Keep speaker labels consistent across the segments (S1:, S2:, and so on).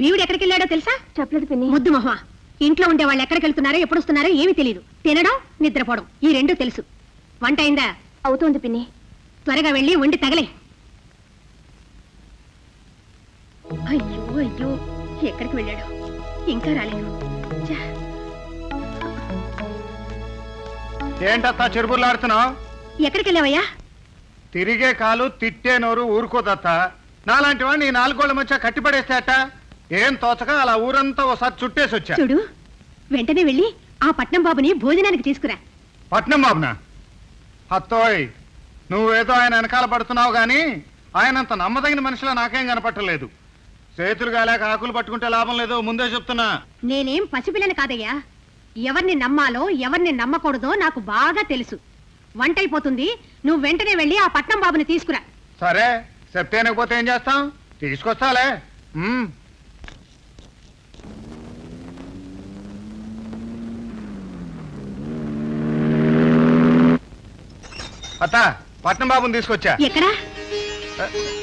S1: భీముడు ఎక్కడికి వెళ్ళాడో తెలుసా? చెప్పలేదు పిన్ని. ముద్దు మొహ. ఇంట్లో ఉండే వాళ్ళు ఎక్కడికి వెళ్తున్నారో ఎప్పుడు వస్తున్నారో ఏమీ తెలియదు. తినడం నిద్రపోవడం ఈ రెండు తెలుసు. వంట అయిందా? అవుతోంది పిన్ని. త్వరగా వెళ్ళి వండి తగలే. అయ్యో అయ్యో, ఎక్కడికి వెళ్ళాడు? ఇంకా రాలేదు.
S2: ఏంటత్తా చెరుపులాడుతున్నావు?
S1: ఎక్కడికి వెళ్ళావయ్యా?
S2: తిరిగే కాలు తిట్టే నోరు ఊరుకోదత్తా. నాలాంటి వాడిని 4 గోళ్ల మధ్య కట్టిపడేస్తాట. ఏం తోచక అలా ఊరంతా ఒకసారి చుట్టేసి వచ్చా.
S1: చూడు, వెంటనే వెళ్ళి ఆ పట్నం బాబుని భోజనానికి తీసుకురా.
S2: పట్నం బాబునా? అత్తోయ్, నువ్వేదో ఆయన వెనకాల పడుతున్నావు గాని ఆయనంత నమ్మదగిన మనిషిలో నాకేం కనపట్టలేదు. చేతులు గాలేక ఆకులు పట్టుకుంటే లాభం లేదో ముందే చెప్తున్నా.
S1: నేనేం పసిపిల్లని కాదయ్యా. ఎవరిని నమ్మాలో ఎవరిని నమ్మకూడదో నాకు బాగా తెలుసు. వంట అయిపోతుంది, నువ్వు వెంటనే వెళ్ళి ఆ పట్నం బాబుని తీసుకురా.
S2: సరే, చెప్తేనకపోతే ఏం చేస్తాం? తీసుకొస్తాలే. అత్త, పట్నం బాబుని తీసుకొచ్చా.
S1: ఎక్కడా?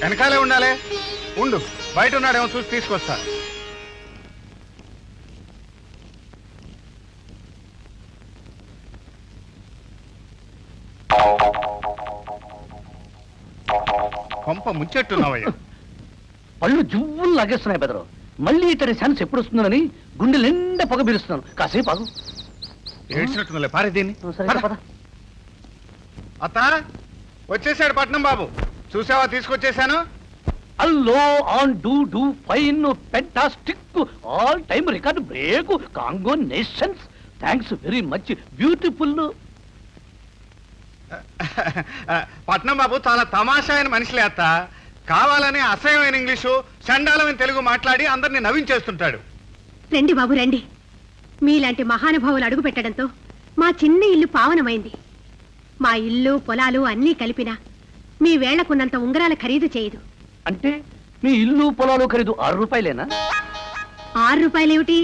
S2: వెనకాలే ఉండాలి. ఉండు, బయట ఉన్నాడేమో చూసి తీసుకొస్తా. కొంప ముంచెట్టున్నావయ్యా.
S3: పళ్ళు జువ్వులు లాగేస్తున్నాయి బెదరు. మళ్ళీ ఇతడి ఛాన్స్ ఎప్పుడు వస్తుందని గుండె నిండా పొగ పీలుస్తున్నాను. కాసేపు ఆగు.
S2: ఏడ్చినట్టులే పారే దీన్ని. అత్త, వచ్చేసాడు పట్నం బాబు. చూసావా, తీసుకొచ్చేసాను.
S3: Hello, on do fine, fantastic, all time record break, congratulations. Thanks very much, beautiful.
S2: Patnam Babu చాలా తమాషా అయిన మనిషిలే అత్త. కావాలని అసహ్యమైన ఇంగ్లీషు, చండాలమైన తెలుగు మాట్లాడి అందరినీ నవ్వించేస్తుంటాడు.
S1: రండి బాబు రండి. మీలాంటి మహానుభావులు అడుగు పెట్టడంతో మా చిన్న ఇల్లు పావనమైంది. మా ఇల్లు పొలాలు అన్నీ కలిపినా మీ వేళ్లకున్నంత ఉంగరాల ఖరీదు చేయదు.
S3: అంటే మీ ఇల్లు పొలాలు ఖరీదు 6 రూపాయలేనా?
S1: 6 రూపాయలేమిటి?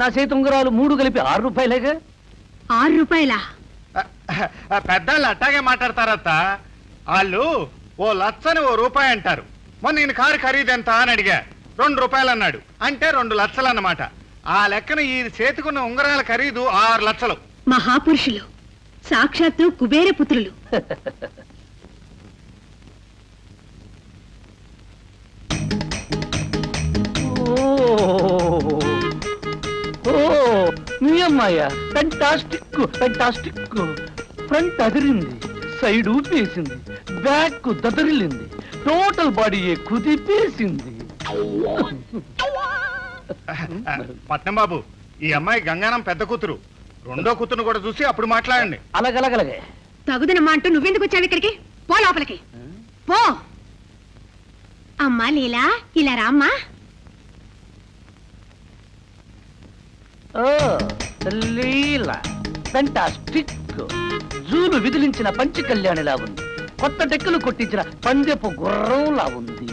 S3: నా చేతి ఉంగరాలు 3 కలిపి 6 రూపాయలేగా.
S1: 6 రూపాయలా?
S2: పెద్దవాళ్ళు అట్టాగే మాట్లాడతారత్త. వాళ్ళు ఓ లచ్చని ఓ రూపాయి అంటారు. మొన్న నేను కారు ఖరీదెంత అని అడిగా. 2 రూపాయలు అన్నాడు. అంటే 2 లక్షలు అన్నమాట. ఆ లెక్కన ఈ చేతికున్న ఉంగరాల ఖరీదు 6 లక్షలు.
S1: మహాపురుషులు, సాక్షాత్తు కుబేర పుత్రులు.
S3: మీ అమ్మాయ ఫెంటాస్టిక్ ఫెంటాస్టిక్. ఫ్రంట్ అదిరింది, సైడ్ ఊపేసింది, బ్యాక్ దదరిల్లింది, టోటల్ బాడీ కుదిపేసింది.
S2: పట్నం బాబు, ఈ అమ్మాయి గంగానం పెద్ద కూతురు. 2వ కూతురును కూడా చూసి అప్పుడు మాట్లాడండి.
S3: అలాగలాగలగే.
S1: తగుదనమ్మా అంటూ నువ్వెందుకు వచ్చావు ఇక్కడికి? పో లోపలికి పో. అమ్మా లీలా, ఇలా రామ్మా.
S3: లీలా ఫెంటాస్టిక్. జూలు విదిలించిన పంచి కళ్యాణిలా ఉంది. కొత్త డెక్కలు కొట్టించిన పందెపు గుర్రంలా ఉంది.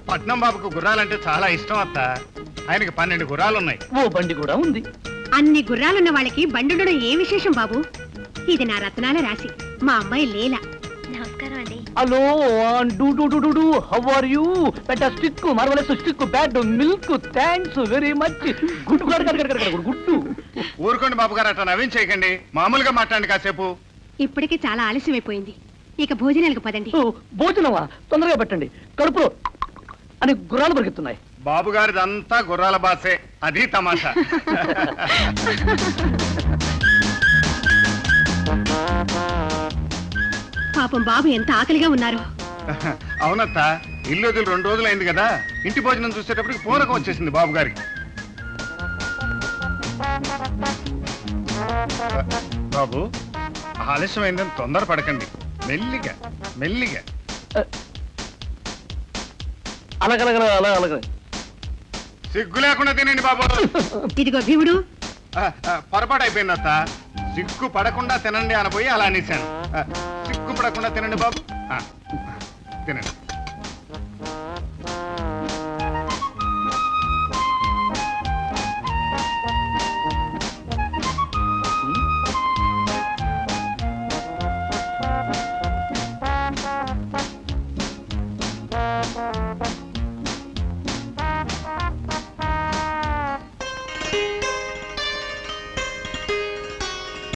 S2: పట్నం బాబుకు గుర్రాలంటే చాలా ఇష్టం అత్త. ఆయనకి 12 గుర్రాలున్నాయి.
S3: ఓ బండి కూడా ఉంది.
S1: అన్ని గుర్రాలున్న వాళ్ళకి బండుండడం ఏ విశేషం బాబు? ఇది నా రత్నాల రాశి, మా అమ్మాయి లీలా. నమస్కారం అండి.
S3: Hello, do how are you? Fantastic, marvellous, stick, bad milk, thanks very much. Good good.
S2: ఊరుకోండి బాబు గారు, అట్లా నవ్వింగ్ చేయకండి. మామూలుగా మాట్లాడండి కాసేపు.
S1: ఇప్పటికే చాలా ఆలస్యమైపోయింది. ఇక భోజనాలకు పదండి.
S3: భోజనమా? తొందరగా పెట్టండి. కడుపులో అని గుర్రాలు పరిగెత్తున్నాయి.
S2: బాబు గారిదంతా గుర్రాల బాసే. అది తమాషా.
S1: పాపం బాబు ఎంత ఆకలిగా ఉన్నారు.
S2: అవునత్త, ఇల్లు వదిలి 2 రోజులైంది కదా. ఇంటి భోజనం చూసేటప్పటికి పూనకం వచ్చేసింది బాబు గారికి. బాబు, ఆలస్యమైందని తొందర పడకండి. మెల్లిగా మెల్లిగా.
S3: అలాగ
S2: సిగ్గు లేకుండా తినండి బాబు.
S1: ఇదిగో భీముడు.
S2: పొరపాటు అయిపోయింది అత్త. సిగ్గు పడకుండా తినండి అనపోయి అలా అనేశాను. సిగ్గు పడకుండా తినండి బాబు. తినండి.